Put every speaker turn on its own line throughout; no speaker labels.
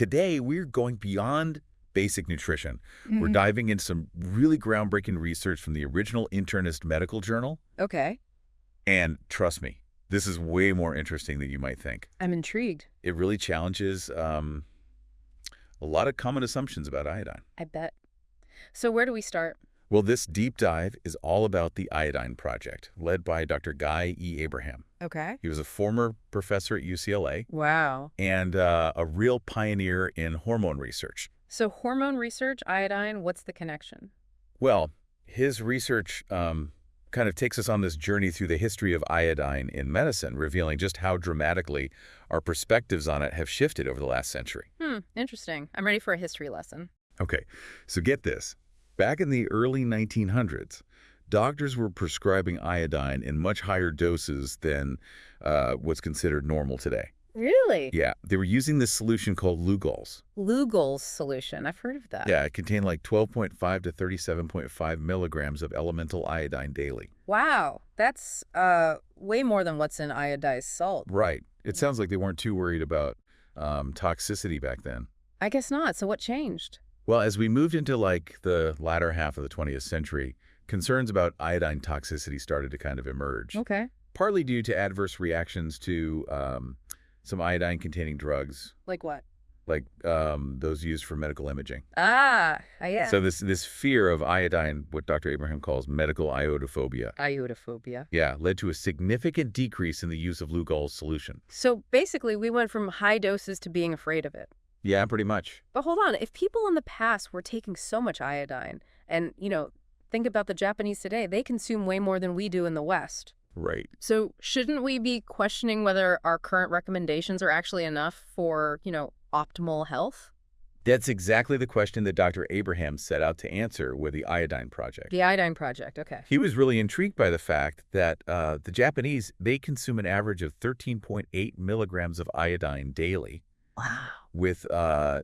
Today, we're going beyond basic nutrition. We're
Hmm.
diving into some really groundbreaking research from the original internist medical journal.
Okay.
And trust me, this is way more interesting than you might think.
I'm intrigued.
It really challenges a lot of common assumptions about iodine.
I bet. So where do we start?
Well, this deep dive is all about the Iodine Project, led by Dr. Guy E. Abraham.
Okay.
He was a former professor at UCLA
Wow.
and a real pioneer in hormone research.
So hormone research, iodine, what's the connection?
Well, his research kind of takes us on this journey through the history of iodine in medicine, revealing just how dramatically our perspectives on it have shifted over the last century.
Interesting. I'm ready for a history lesson.
Okay, so get this. Back in the early 1900s, doctors were prescribing iodine in much higher doses than what's considered normal today.
Really?
Yeah, they were using this solution called Lugol's.
Lugol's solution. I've heard of that.
Yeah, it contained like 12.5 to 37.5 milligrams of elemental iodine daily.
Wow. That's way more than what's in iodized salt.
Right. It sounds like they weren't too worried about toxicity back then.
I guess not. So what changed?
Well, as we moved into like the latter half of the 20th century, concerns about iodine toxicity started to kind of emerge,
Okay.
partly due to adverse reactions to some iodine-containing drugs,
Like what?
like those used for medical imaging.
Yeah.
So this fear of iodine, what Dr. Abraham calls medical iodophobia,
Iodophobia.
yeah, led to a significant decrease in the use of Lugol's solution.
So basically, we went from high doses to being afraid of it.
Yeah, pretty much.
But hold on, if people in the past were taking so much iodine, and, think about the Japanese today, they consume way more than we do in the West.
Right.
So shouldn't we be questioning whether our current recommendations are actually enough for, optimal health?
That's exactly the question that Dr. Abraham set out to answer with the Iodine Project.
The Iodine Project, okay.
He was really intrigued by the fact that the Japanese, they consume an average of 13.8 milligrams of iodine daily
Wow.
with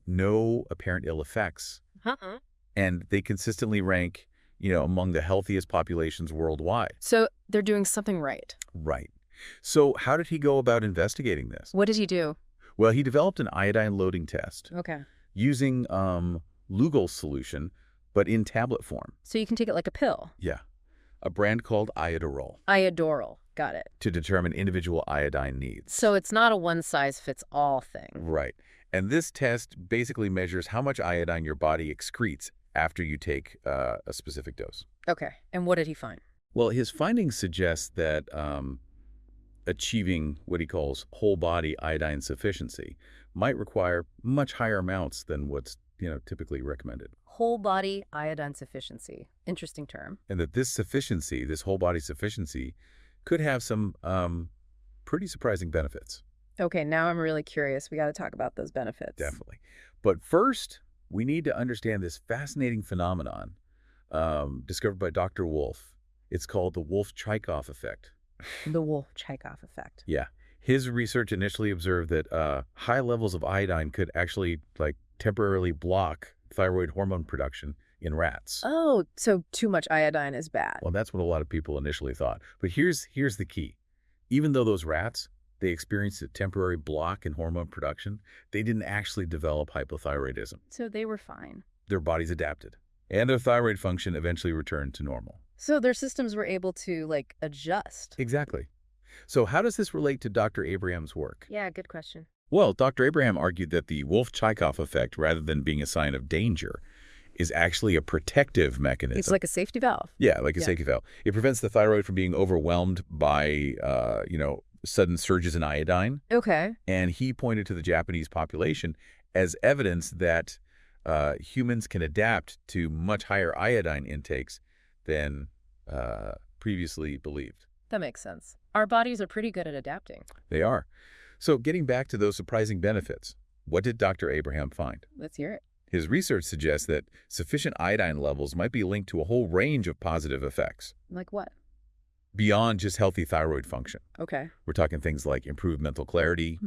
no apparent ill effects.
Uh-uh.
And they consistently rank, among the healthiest populations worldwide.
So they're doing something right.
Right. So how did he go about investigating this?
What did he do?
Well, he developed an iodine loading test
Okay.
using Lugol's solution, but in tablet form.
So you can take it like a pill.
Yeah. A brand called Iodophobia
Iodoral. Got it.
to determine individual iodine needs.
So it's not a one-size-fits-all thing.
Right. And this test basically measures how much iodine your body excretes after you take a specific dose.
Okay. And what did he find?
Well, his findings suggest that achieving what he calls whole body iodine sufficiency might require much higher amounts than what's typically recommended.
Whole body iodine sufficiency. Interesting term.
And that this sufficiency, this whole body sufficiency, could have some pretty surprising benefits.
Okay, now I'm really curious. We got to talk about those benefits.
Definitely. But first, we need to understand this fascinating phenomenon discovered by Dr. Wolf. It's called the Wolff-Chaikoff effect.
The Wolff-Chaikoff effect.
Yeah. His research initially observed that high levels of iodine could actually temporarily block thyroid hormone production in rats.
Oh, so too much iodine is bad.
Well, that's what a lot of people initially thought. But here's the key. Even though those rats, they experienced a temporary block in hormone production, they didn't actually develop hypothyroidism.
So they were fine.
Their bodies adapted, and their thyroid function eventually returned to normal.
So their systems were able to, adjust.
Exactly. So how does this relate to Dr. Abraham's work?
Yeah, good question.
Well, Dr. Abraham argued that the Wolff-Chaikoff effect, rather than being a sign of danger, is actually a protective mechanism.
It's like a safety valve.
Yeah, like a safety valve. It prevents the thyroid from being overwhelmed by, sudden surges in iodine.
Okay.
And he pointed to the Japanese population as evidence that humans can adapt to much higher iodine intakes than previously believed.
That makes sense. Our bodies are pretty good at adapting.
They are. So getting back to those surprising benefits, what did Dr. Abraham find?
Let's hear it.
His research suggests that sufficient iodine levels might be linked to a whole range of positive effects
Like what?
beyond just healthy thyroid function.
Okay.
We're talking things like improved mental clarity,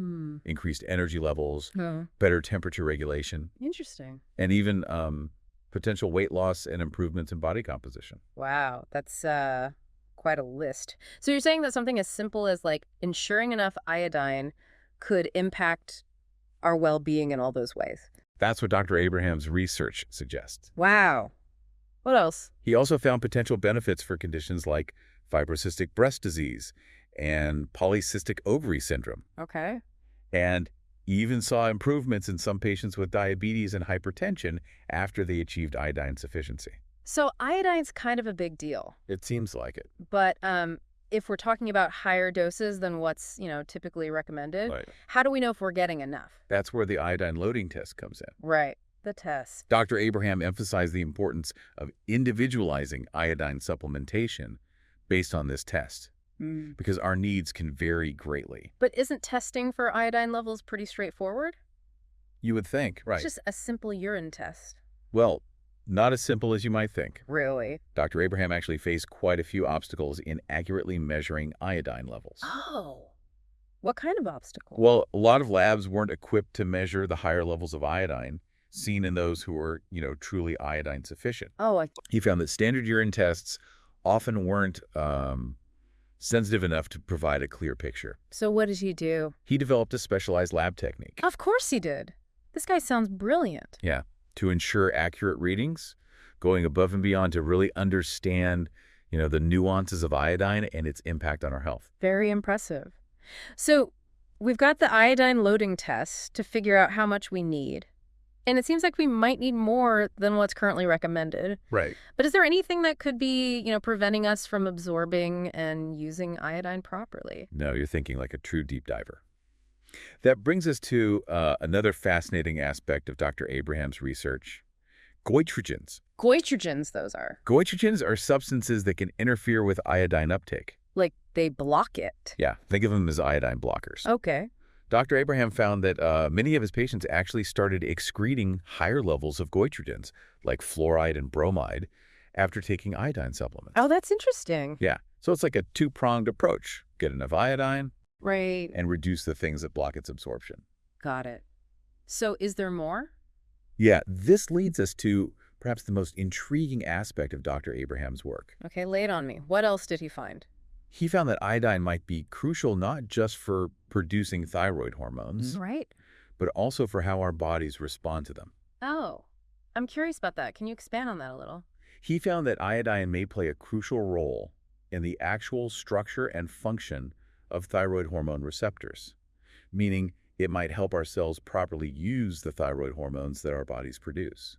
increased energy levels, better temperature regulation,
Interesting.
and even potential weight loss and improvements in body composition.
Wow, that's quite a list. So you're saying that something as simple as ensuring enough iodine could impact our well-being in all those ways.
That's what Dr. Abraham's research suggests.
Wow. What else?
He also found potential benefits for conditions like fibrocystic breast disease and polycystic ovary syndrome,
Okay.
and even saw improvements in some patients with diabetes and hypertension after they achieved iodine sufficiency.
So iodine's kind of a big deal.
It seems like it.
But if we're talking about higher doses than what's, typically recommended,
Right.
how do we know if we're getting enough?
That's where the iodine loading test comes in.
Right. The test.
Dr. Abraham emphasized the importance of individualizing iodine supplementation based on this test, because our needs can vary greatly.
But isn't testing for iodine levels pretty straightforward?
You would think, right?
It's just a simple urine test.
Well, not as simple as you might think.
Really?
Dr. Abraham actually faced quite a few obstacles in accurately measuring iodine levels.
Oh. What kind of obstacle?
Well, a lot of labs weren't equipped to measure the higher levels of iodine seen in those who were, truly iodine sufficient.
Oh,
He found that standard urine tests often weren't sensitive enough to provide a clear picture.
so what did he do?
He developed a specialized lab technique.
Of course he did. This guy sounds brilliant.
Yeah, to ensure accurate readings, going above and beyond to really understand, the nuances of iodine and its impact on our health.
Very impressive. So we've got the iodine loading test to figure out how much we need. And it seems like we might need more than what's currently recommended.
Right.
But is there anything that could be, preventing us from absorbing and using iodine properly?
No, you're thinking like a true deep diver. That brings us to another fascinating aspect of Dr. Abraham's research: goitrogens.
Goitrogens, those are.
Goitrogens are substances that can interfere with iodine uptake.
Like they block it.
Yeah, think of them as iodine blockers.
Okay.
Dr. Abraham found that many of his patients actually started excreting higher levels of goitrogens, like fluoride and bromide, after taking iodine supplements.
Oh, that's interesting.
Yeah, so it's like a two-pronged approach. Get enough iodine
Right.
and reduce the things that block its absorption.
Got it. So is there more?
Yeah, this leads us to perhaps the most intriguing aspect of Dr. Abraham's work.
Okay, lay it on me. What else did he find?
He found that iodine might be crucial not just for producing thyroid hormones,
Right.
but also for how our bodies respond to them.
Oh, I'm curious about that. Can you expand on that a little?
He found that iodine may play a crucial role in the actual structure and function of thyroid hormone receptors, meaning it might help our cells properly use the thyroid hormones that our bodies produce.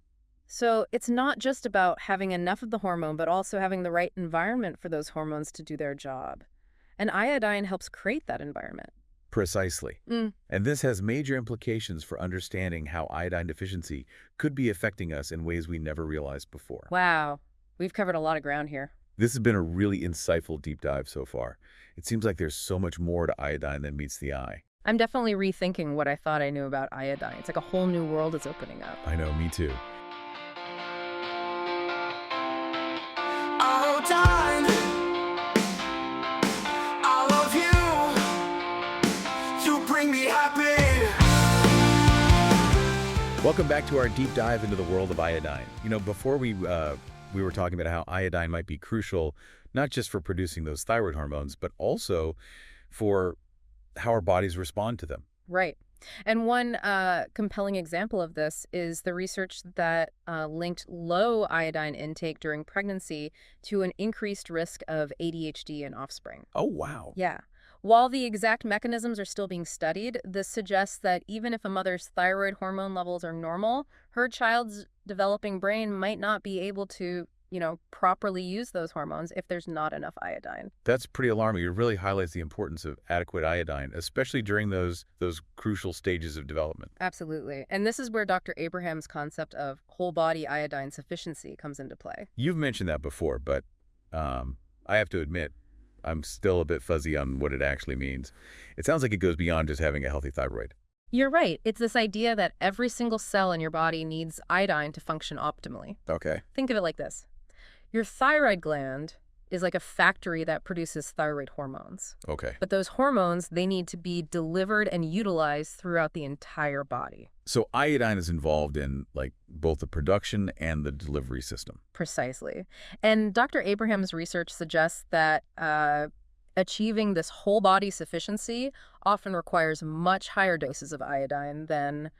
So it's not just about having enough of the hormone, but also having the right environment for those hormones to do their job. And iodine helps create that environment.
Precisely. And this has major implications for understanding how iodine deficiency could be affecting us in ways we never realized before.
Wow. We've covered a lot of ground here.
This has been a really insightful deep dive so far. It seems like there's so much more to iodine than meets the eye.
I'm definitely rethinking what I thought I knew about iodine. It's like a whole new world is opening up.
I know, me too.
Iodine, I love you. You bring me happy.
Welcome back to our deep dive into the world of iodine. Before we were talking about how iodine might be crucial, not just for producing those thyroid hormones, but also for how our bodies respond to them.
Right. And one compelling example of this is the research that linked low iodine intake during pregnancy to an increased risk of ADHD in offspring.
Oh, wow.
Yeah. While the exact mechanisms are still being studied, this suggests that even if a mother's thyroid hormone levels are normal, her child's developing brain might not be able to, properly use those hormones if there's not enough iodine.
That's pretty alarming. It really highlights the importance of adequate iodine, especially during those crucial stages of development.
Absolutely. And this is where Dr. Abraham's concept of whole body iodine sufficiency comes into play.
You've mentioned that before, but I have to admit, I'm still a bit fuzzy on what it actually means. It sounds like it goes beyond just having a healthy thyroid.
You're right. It's this idea that every single cell in your body needs iodine to function optimally.
Okay.
Think of it like this. Your thyroid gland is like a factory that produces thyroid hormones.
Okay.
But those hormones, they need to be delivered and utilized throughout the entire body.
So iodine is involved in both the production and the delivery system.
Precisely. And Dr. Abraham's research suggests that Achieving this whole body sufficiency often requires much higher doses of iodine than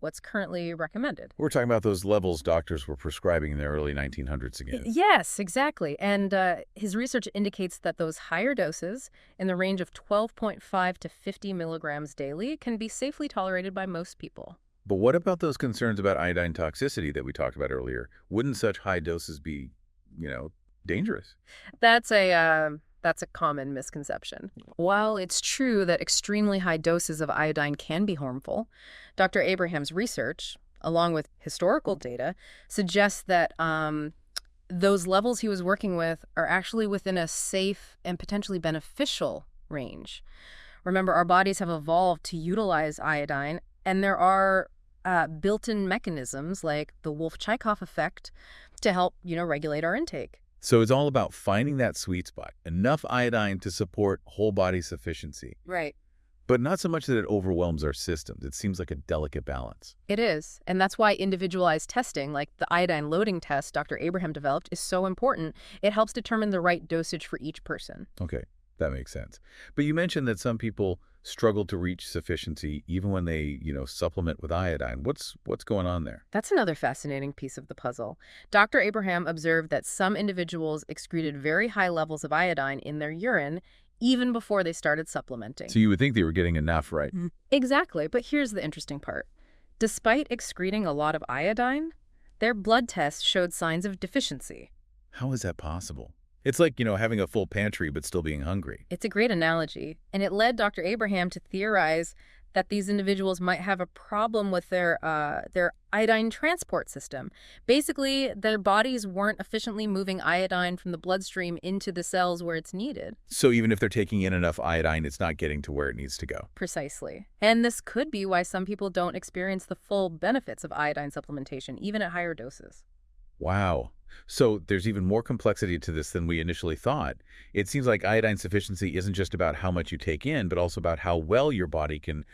what's currently recommended.
We're talking about those levels doctors were prescribing in the early 1900s again.
Yes, exactly. And his research indicates that those higher doses, in the range of 12.5 to 50 milligrams daily, can be safely tolerated by most people.
But what about those concerns about iodine toxicity that we talked about earlier? Wouldn't such high doses be, dangerous?
That's a common misconception. While it's true that extremely high doses of iodine can be harmful, Dr. Abraham's research, along with historical data, suggests that those levels he was working with are actually within a safe and potentially beneficial range. Remember, our bodies have evolved to utilize iodine, and there are built-in mechanisms like the Wolff-Chaikoff effect to help, regulate our intake.
So it's all about finding that sweet spot, enough iodine to support whole body sufficiency,
Right.
but not so much that it overwhelms our systems. It seems like a delicate balance.
It is. And that's why individualized testing, like the iodine loading test Dr. Abraham developed, is so important. It helps determine the right dosage for each person.
Okay, that makes sense. But you mentioned that some people struggle to reach sufficiency even when they, supplement with iodine. What's going on there?
That's another fascinating piece of the puzzle. Dr. Abraham observed that some individuals excreted very high levels of iodine in their urine even before they started supplementing.
So you would think they were getting enough, right?
Exactly, but here's the interesting part. Despite excreting a lot of iodine, their blood tests showed signs of deficiency.
How is that possible? It's like, having a full pantry but still being hungry.
It's a great analogy, and it led Dr. Abraham to theorize that these individuals might have a problem with their iodine transport system. Basically, their bodies weren't efficiently moving iodine from the bloodstream into the cells where it's needed.
So even if they're taking in enough iodine, it's not getting to where it needs to go.
Precisely. And this could be why some people don't experience the full benefits of iodine supplementation, even at higher doses.
Wow. So there's even more complexity to this than we initially thought. It seems like iodine sufficiency isn't just about how much you take in, but also about how well your body can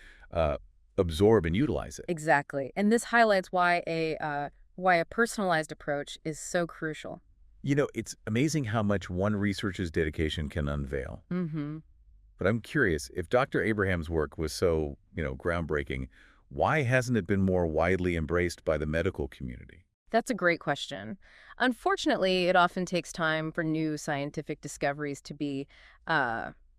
absorb and utilize it.
Exactly. And this highlights why a personalized approach is so crucial.
It's amazing how much one researcher's dedication can unveil.
Mm-hmm.
But I'm curious, if Dr. Abraham's work was so, groundbreaking, why hasn't it been more widely embraced by the medical community?
That's a great question. Unfortunately, it often takes time for new scientific discoveries to be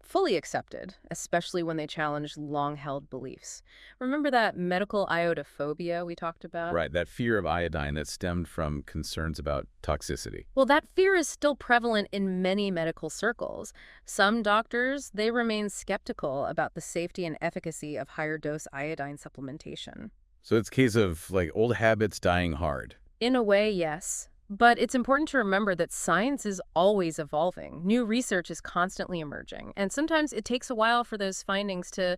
fully accepted, especially when they challenge long-held beliefs. Remember that medical iodophobia we talked about?
Right, that fear of iodine that stemmed from concerns about toxicity.
Well, that fear is still prevalent in many medical circles. Some doctors, they remain skeptical about the safety and efficacy of higher dose iodine supplementation.
So it's a case of, old habits dying hard.
In a way, yes. But it's important to remember that science is always evolving. New research is constantly emerging. And sometimes it takes a while for those findings to,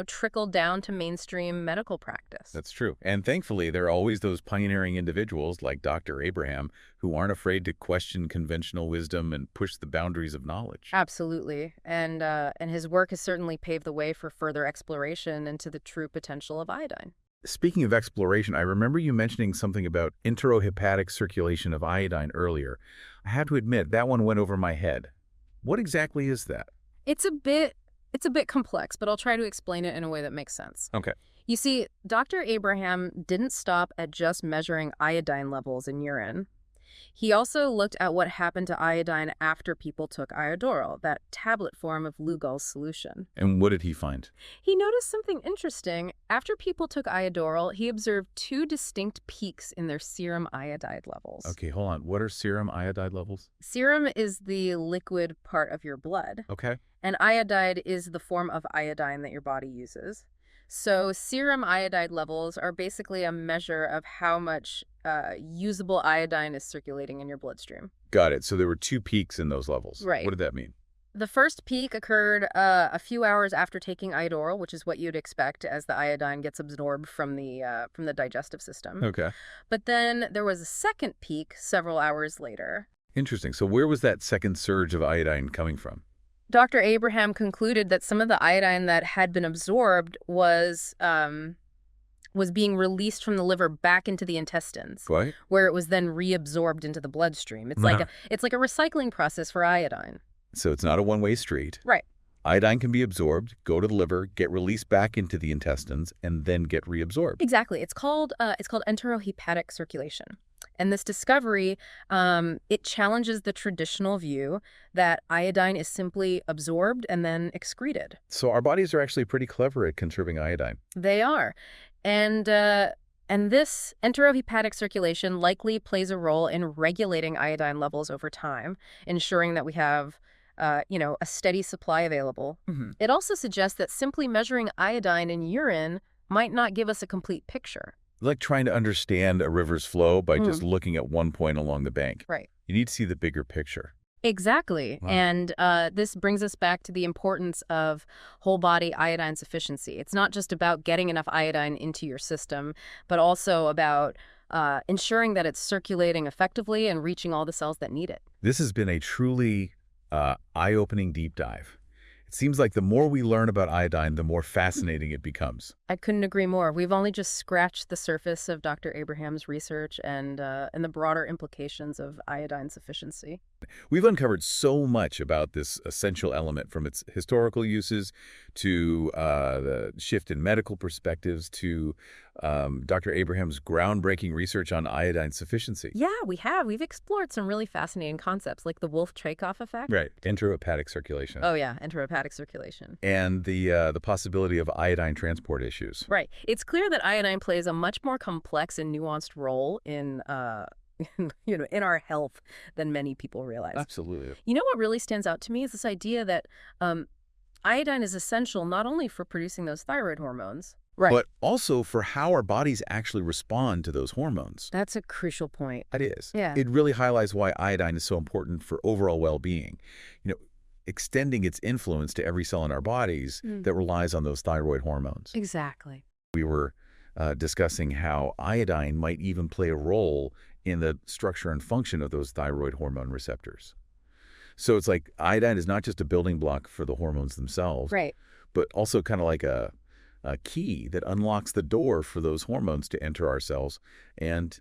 trickle down to mainstream medical practice.
That's true. And thankfully, there are always those pioneering individuals like Dr. Abraham who aren't afraid to question conventional wisdom and push the boundaries of knowledge.
Absolutely. And his work has certainly paved the way for further exploration into the true potential of iodine.
Speaking of exploration, I remember you mentioning something about enterohepatic circulation of iodine earlier. I have to admit, that one went over my head. What exactly is that?
It's a bit complex, but I'll try to explain it in a way that makes sense.
Okay.
You see, Dr. Abraham didn't stop at just measuring iodine levels in urine. He also looked at what happened to iodine after people took iodoral, that tablet form of Lugol's solution.
And what did he find?
He noticed something interesting. After people took iodoral, he observed two distinct peaks in their serum iodide levels.
Okay, hold on. What are serum iodide levels?
Serum is the liquid part of your blood,
Okay.
and iodide is the form of iodine that your body uses. So serum iodide levels are basically a measure of how much usable iodine is circulating in your bloodstream.
Got it. So there were two peaks in those levels.
Right.
What did that mean?
The first peak occurred a few hours after taking Iodoral, which is what you'd expect as the iodine gets absorbed from the digestive system.
Okay.
But then there was a second peak several hours later.
Interesting. So where was that second surge of iodine coming from?
Dr. Abraham concluded that some of the iodine that had been absorbed was being released from the liver back into the intestines,
Right.
where it was then reabsorbed into the bloodstream. It's like a recycling process for iodine.
So it's not a one-way street.
Right.
Iodine can be absorbed, go to the liver, get released back into the intestines, and then get reabsorbed.
Exactly. It's called enterohepatic circulation. And this discovery, it challenges the traditional view that iodine is simply absorbed and then excreted.
So our bodies are actually pretty clever at conserving iodine.
They are. And this enterohepatic circulation likely plays a role in regulating iodine levels over time, ensuring that we have a steady supply available. It also suggests that simply measuring iodine in urine might not give us a complete picture.
Like trying to understand a river's flow by just looking at one point along the bank.
Right.
You need to see the bigger picture.
Exactly.
Wow.
And this brings us back to the importance of whole body iodine sufficiency. It's not just about getting enough iodine into your system, but also about ensuring that it's circulating effectively and reaching all the cells that need it.
This has been a truly eye-opening deep dive. It seems like the more we learn about iodine, the more fascinating it becomes.
I couldn't agree more. We've only just scratched the surface of Dr. Abraham's research and the broader implications of iodine sufficiency.
We've uncovered so much about this essential element, from its historical uses to the shift in medical perspectives to Dr. Abraham's groundbreaking research on iodine sufficiency.
Yeah, we have. We've explored some really fascinating concepts like the Wolff-Chaikoff effect.
Right. Enterohepatic circulation.
Oh, yeah, enterohepatic circulation.
And the possibility of iodine transport issues.
Right. It's clear that iodine plays a much more complex and nuanced role in in our health than many people realize.
Absolutely.
You know what really stands out to me is this idea that iodine is essential not only for producing those thyroid hormones, right,
But also for how our bodies actually respond to those hormones.
that's a crucial point.
That is.
Yeah.
It really highlights why iodine is so important for overall well-being. Extending its influence to every cell in our bodies that relies on those thyroid hormones.
Exactly.
We were discussing how iodine might even play a role in the structure and function of those thyroid hormone receptors. So it's like iodine is not just a building block for the hormones themselves,
Right.
but also kind of like a key that unlocks the door for those hormones to enter our cells and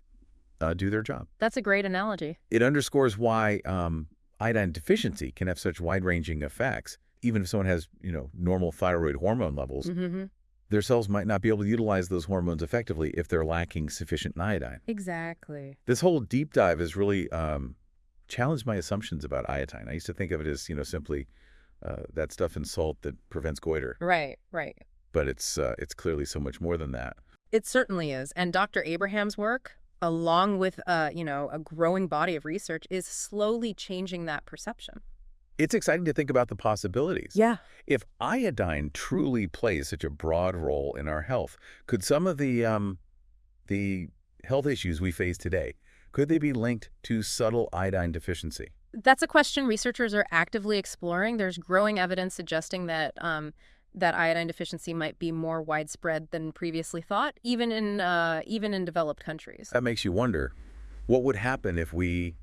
do their job.
That's a great analogy.
It underscores why iodine deficiency can have such wide-ranging effects. Even if someone has, normal thyroid hormone levels, their cells might not be able to utilize those hormones effectively if they're lacking sufficient iodine.
Exactly.
This whole deep dive has really challenged my assumptions about iodine. I used to think of it as, simply that stuff in salt that prevents goiter.
Right, right.
But it's clearly so much more than that.
It certainly is. And Dr. Abraham's work, along with, a growing body of research, is slowly changing that perception.
It's exciting to think about the possibilities.
Yeah.
If iodine truly plays such a broad role in our health, could some of the health issues we face today, could they be linked to subtle iodine deficiency?
That's a question researchers are actively exploring. There's growing evidence suggesting that that iodine deficiency might be more widespread than previously thought, even in developed countries.
That makes you wonder, what would happen if we,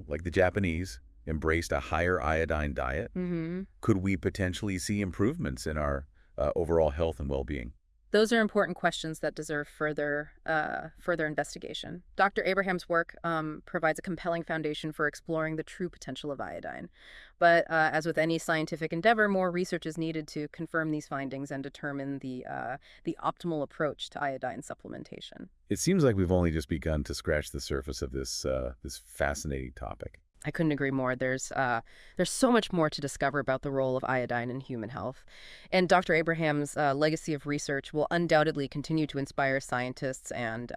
like the Japanese, embraced a higher iodine diet? Could we potentially see improvements in our overall health and well-being?
Those are important questions that deserve further investigation. Dr. Abraham's work provides a compelling foundation for exploring the true potential of iodine. But as with any scientific endeavor, more research is needed to confirm these findings and determine the optimal approach to iodine supplementation.
It seems like we've only just begun to scratch the surface of this fascinating topic.
I couldn't agree more. There's so much more to discover about the role of iodine in human health. And Dr. Abraham's legacy of research will undoubtedly continue to inspire scientists and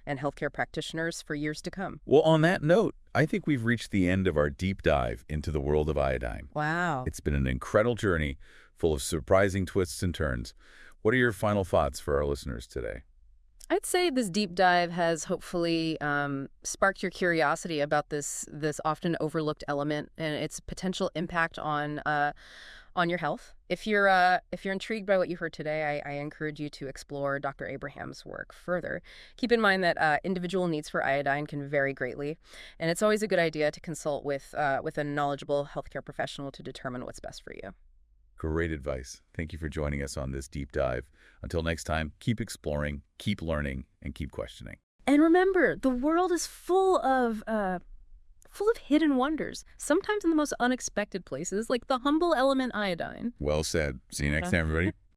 healthcare practitioners for years to come.
Well, on that note, I think we've reached the end of our deep dive into the world of iodine.
Wow.
It's been an incredible journey full of surprising twists and turns. What are your final thoughts for our listeners today?
I'd say this deep dive has hopefully sparked your curiosity about this often overlooked element and its potential impact on your health. If you're intrigued by what you heard today, I encourage you to explore Dr. Abraham's work further. Keep in mind that individual needs for iodine can vary greatly, and it's always a good idea to consult with a knowledgeable healthcare professional to determine what's best for you.
Great advice. Thank you for joining us on this deep dive. Until next time, keep exploring, keep learning, and keep questioning.
And remember, the world is full of full of hidden wonders, sometimes in the most unexpected places, like the humble element iodine.
Well said. See you next time, everybody.